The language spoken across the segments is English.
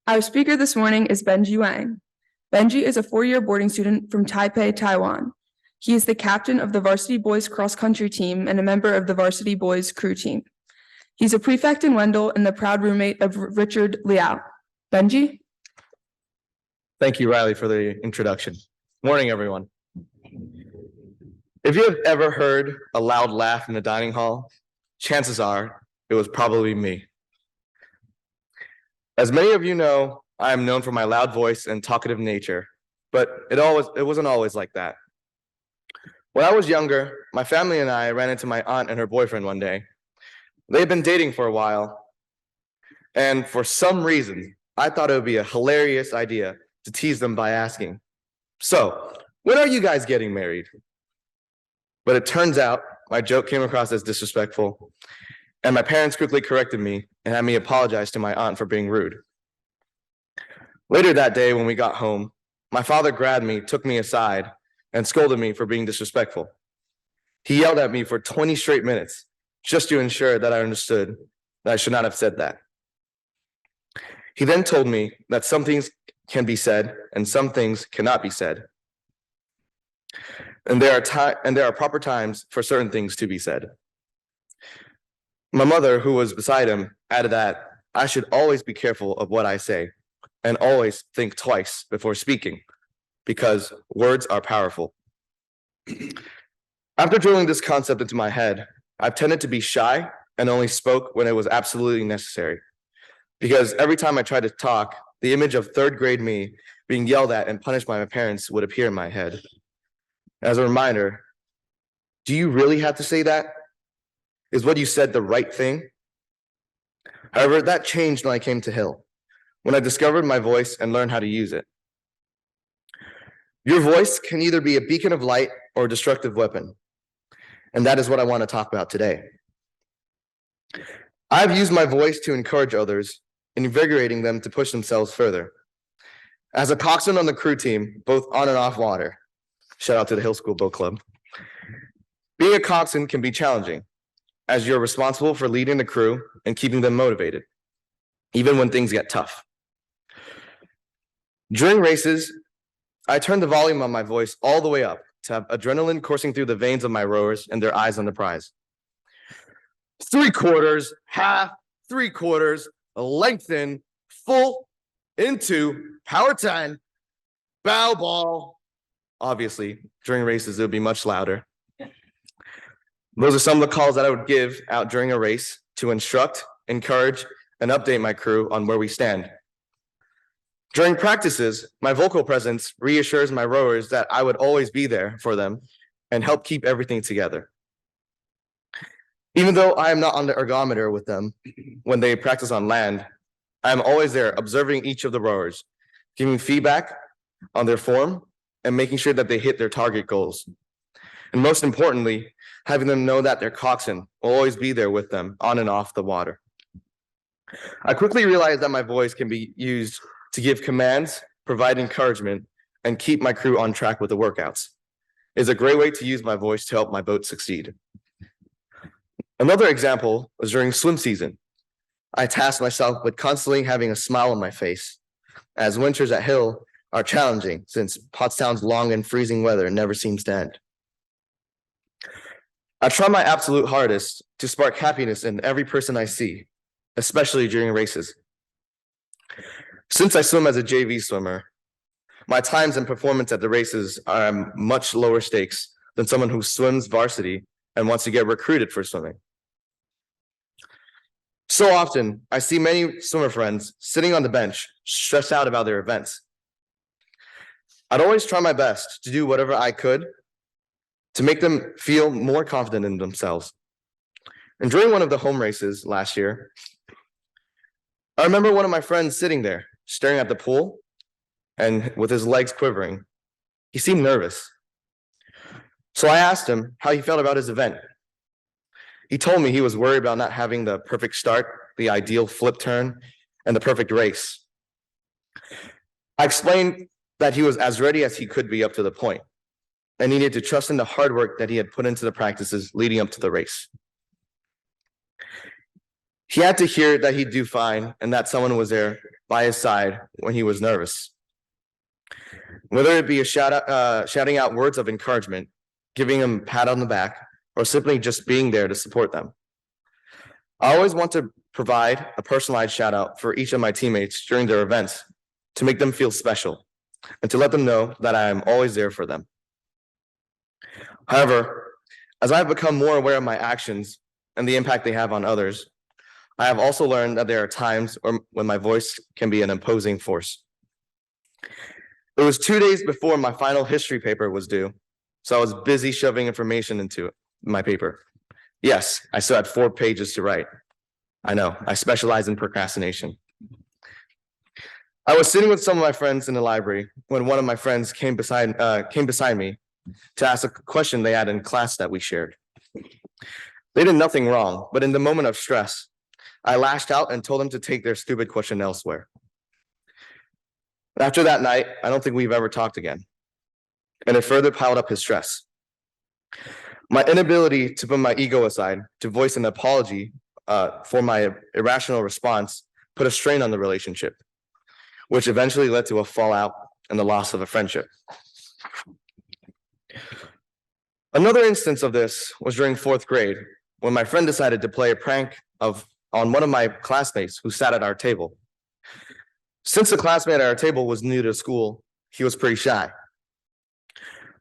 Our speaker this morning is Benji Wang. Benji is a four-year boarding student from Taipei, Taiwan. He is the captain of the varsity boys cross-country team and a member of the varsity boys crew team. He's a prefect in Wendell and the proud roommate of Richard Liao. Benji? Thank you, Riley, for the introduction. Morning, everyone. If you have ever heard a loud laugh in the dining hall, chances are it was probably me. As many of you know, I am known for my loud voice and talkative nature, but it wasn't always like that. When I was younger, my family and I ran into my aunt and her boyfriend one day. They had been dating for a while, and for some reason, I thought it would be a hilarious idea to tease them by asking, "So, when are you guys getting married?" But it turns out my joke came across as disrespectful, and my parents quickly corrected me and had me apologize to my aunt for being rude. Later that day, when we got home, my father grabbed me, took me aside, and scolded me for being disrespectful. He yelled at me for 20 straight minutes just to ensure that I understood that I should not have said that. He then told me that some things can be said and some things cannot be said. And there are proper times for certain things to be said. My mother, who was beside him, added that I should always be careful of what I say and always think twice before speaking, because words are powerful. After drilling this concept into my head, I've tended to be shy and only spoke when it was absolutely necessary, because every time I tried to talk, the image of third grade me being yelled at and punished by my parents would appear in my head. As a reminder, do you really have to say that? Is what you said the right thing? However, that changed when I came to Hill, when I discovered my voice and learned how to use it. Your voice can either be a beacon of light or a destructive weapon, and that is what I want to talk about today. I've used my voice to encourage others, invigorating them to push themselves further. As a coxswain on the crew team, both on and off water, shout out to the Hill School Boat Club, being a coxswain can be challenging, as you're responsible for leading the crew and keeping them motivated, even when things get tough. During races, I turn the volume on my voice all the way up to have adrenaline coursing through the veins of my rowers and their eyes on the prize. 3/4, half, 3/4, lengthen, full, into, power 10, bow ball. Obviously, during races, it would be much louder. Those are some of the calls that I would give out during a race to instruct, encourage, and update my crew on where we stand. During practices, my vocal presence reassures my rowers that I would always be there for them and help keep everything together. Even though I am not on the ergometer with them when they practice on land, I am always there observing each of the rowers, giving feedback on their form and making sure that they hit their target goals. And most importantly, having them know that their coxswain will always be there with them on and off the water. I quickly realized that my voice can be used to give commands, provide encouragement, and keep my crew on track with the workouts. It's a great way to use my voice to help my boat succeed. Another example was during swim season. I tasked myself with constantly having a smile on my face, as winters at Hill are challenging since Pottstown's long and freezing weather never seems to end. I try my absolute hardest to spark happiness in every person I see, especially during races. Since I swim as a JV swimmer, my times and performance at the races are much lower stakes than someone who swims varsity and wants to get recruited for swimming. So often, I see many swimmer friends sitting on the bench, stressed out about their events. I'd always try my best to do whatever I could to make them feel more confident in themselves. And during one of the home races last year, I remember one of my friends sitting there, staring at the pool and with his legs quivering. He seemed nervous. So I asked him how he felt about his event. He told me he was worried about not having the perfect start, the ideal flip turn, and the perfect race. I explained that he was as ready as he could be up to the point and needed to trust in the hard work that he had put into the practices leading up to the race. He had to hear that he'd do fine and that someone was there by his side when he was nervous. Whether it be shouting out words of encouragement, giving them a pat on the back, or simply just being there to support them. I always want to provide a personalized shout out for each of my teammates during their events to make them feel special and to let them know that I am always there for them. However, as I've become more aware of my actions and the impact they have on others, I have also learned that there are times when my voice can be an imposing force. It was 2 days before my final history paper was due, so I was busy shoving information into my paper. Yes, I still had 4 pages to write. I know, I specialize in procrastination. I was sitting with some of my friends in the library when one of my friends came beside me to ask a question they had in class that we shared. They did nothing wrong, but in the moment of stress, I lashed out and told them to take their stupid question elsewhere. After that night, I don't think we've ever talked again, and it further piled up his stress. My inability to put my ego aside to voice an apology for my irrational response put a strain on the relationship, which eventually led to a fallout and the loss of a friendship. Another instance of this was during 4th grade, when my friend decided to play a prank on one of my classmates who sat at our table. Since the classmate at our table was new to school, he was pretty shy.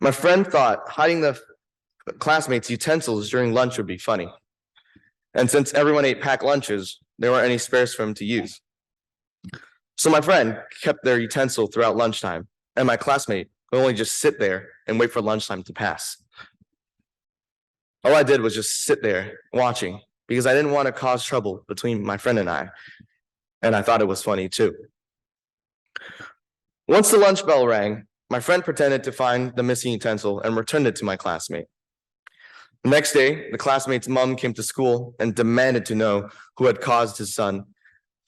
My friend thought hiding the classmates' utensils during lunch would be funny. And since everyone ate packed lunches, there weren't any spares for him to use. So my friend kept their utensil throughout lunchtime, and my classmate would only just sit there and wait for lunchtime to pass. All I did was just sit there watching because I didn't want to cause trouble between my friend and I thought it was funny too. Once the lunch bell rang, my friend pretended to find the missing utensil and returned it to my classmate. The next day, the classmate's mom came to school and demanded to know who had caused his son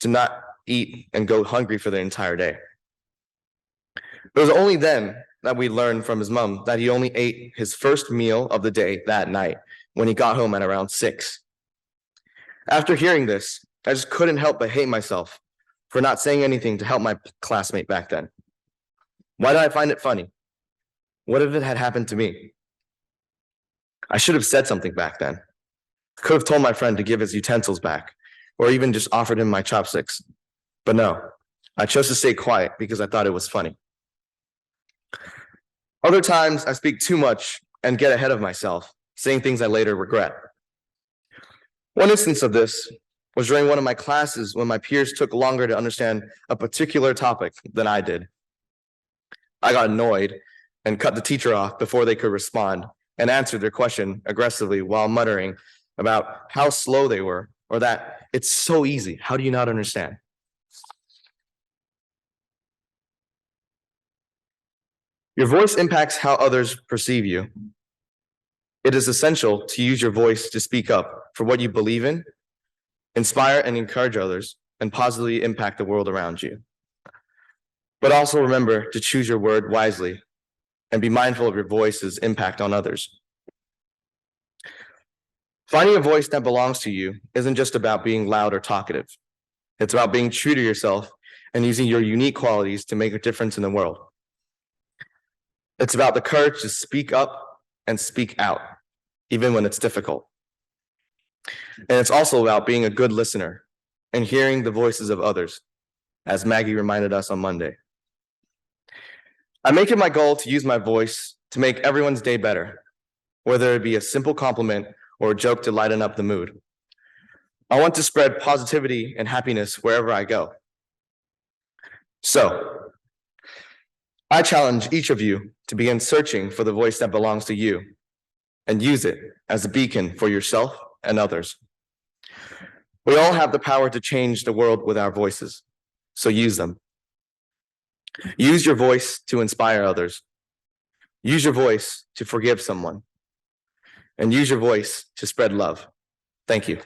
to not eat and go hungry for the entire day. It was only then that we learned from his mom that he only ate his first meal of the day that night when he got home at around 6. After hearing this, I just couldn't help but hate myself for not saying anything to help my classmate back then. Why did I find it funny? What if it had happened to me? I should have said something back then. I could have told my friend to give his utensils back, or even just offered him my chopsticks. But no, I chose to stay quiet because I thought it was funny. Other times, I speak too much and get ahead of myself, saying things I later regret. One instance of this was during one of my classes when my peers took longer to understand a particular topic than I did. I got annoyed and cut the teacher off before they could respond and answered their question aggressively while muttering about how slow they were or that it's so easy. How do you not understand? Your voice impacts how others perceive you. It is essential to use your voice to speak up for what you believe in, inspire and encourage others, and positively impact the world around you. But also remember to choose your word wisely and be mindful of your voice's impact on others. Finding a voice that belongs to you isn't just about being loud or talkative. It's about being true to yourself and using your unique qualities to make a difference in the world. It's about the courage to speak up and speak out, even when it's difficult. And it's also about being a good listener and hearing the voices of others, as Maggie reminded us on Monday. I make it my goal to use my voice to make everyone's day better, whether it be a simple compliment or a joke to lighten up the mood. I want to spread positivity and happiness wherever I go. So, I challenge each of you to begin searching for the voice that belongs to you and use it as a beacon for yourself and others. We all have the power to change the world with our voices, so use them. Use your voice to inspire others. Use your voice to forgive someone. And use your voice to spread love. Thank you.